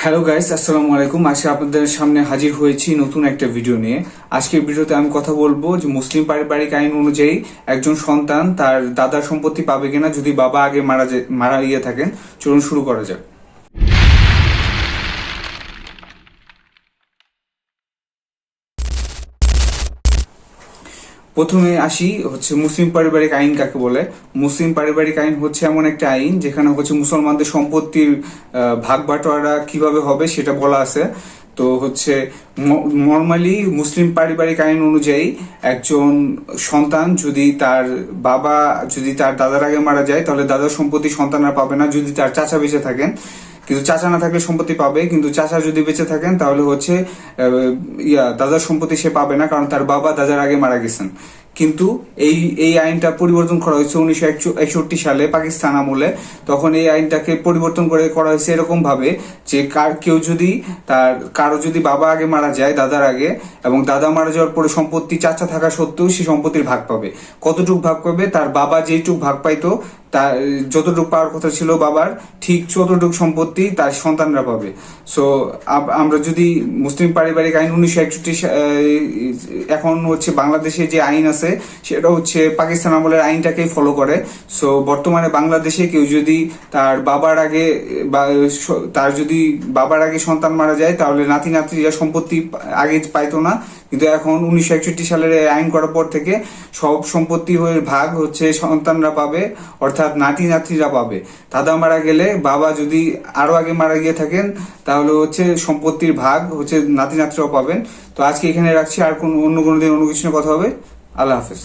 Hello guys, আসসালামু আলাইকুম। আজকে আপনাদের সামনে হাজির হয়েছি নতুন একটা ভিডিও নিয়ে। আজকের ভিডিওতে আমি কথা বলবো যে মুসলিম পারিবারিক আইন অনুযায়ী একজন সন্তান তার দাদার সম্পত্তি পাবে কিনা যদি বাবা আগে মারা গিয়ে থাকেন। চলুন শুরু করা যাক। প্রথমে আসি হচ্ছে মুসলিম পারিবারিক আইন কাকে বলে। মুসলিম পারিবারিক আইন হচ্ছে এমন একটা আইন যেখানে হচ্ছে মুসলমানদের সম্পত্তির ভাগ বাটোয়ারা কিভাবে হবে সেটা বলা আছে। তো হচ্ছে নর্মালি মুসলিম পারিবারিক আইন অনুযায়ী একজন সন্তান যদি তার দাদার আগে মারা যায় তাহলে দাদার সম্পত্তি সন্তানরা পাবে না যদি তার চাচা বেঁচে থাকেন। কিন্তু চাচা না থাকলে সম্পত্তি পাবে, কিন্তু চাচা যদি বেঁচে থাকেন তাহলে হচ্ছে দাদার সম্পত্তি সে পাবে না, কারণ তার বাবা দাদার আগে মারা গেছেন। কিন্তু এই এই আইনটা পরিবর্তন করা হয়েছে 1961 সালে পাকিস্তান আমলে। তখন এই আইনটাকে পরিবর্তন করা হয়েছে এরকম ভাবে যে কারো যদি বাবা আগে মারা যায় দাদার আগে, এবং দাদা মারা যাওয়ার পরে সম্পত্তি চাচা থাকা সত্ত্বেও সে সম্পত্তির ভাগ পাবে। কতটুকু ভাগ পাবে? তার বাবা যেইটুক ভাগ পাইতো, তার যতটুকু পাওয়ার কথা ছিল বাবার, ঠিক ততটুকু সম্পত্তি তার সন্তানরা পাবে। সো আমরা যদি মুসলিম পারিবারিক আইন 1961 এখন হচ্ছে বাংলাদেশে যে আইন আছে সেটা হচ্ছে পাকিস্তান আমলের আইনটাকেই ফলো করে। সো বর্তমানে বাংলাদেশে কেউ যদি তার বাবার আগে সন্তান মারা যায় তাহলে নাতি নাতনিরা সম্পত্তি আগে পাইতো না। কিন্তু এখন 1961 সালের আইন করার পর থেকে সব সম্পত্তি ভাগ হচ্ছে সন্তানরা পাবে, অর্থাৎ নাতি নাতনিরা পাবে। দাদা মারা গেলে বাবা যদি আরো আগে মারা গিয়ে থাকেন তাহলে হচ্ছে সম্পত্তির ভাগ হচ্ছে নাতি নাতনিরাও পাবেন। তো আজকে এখানে রাখছি, আর অন্য কোনো দিন অন্য কিছু নিয়ে কথা হবে। আল্লাহ হাফেজ।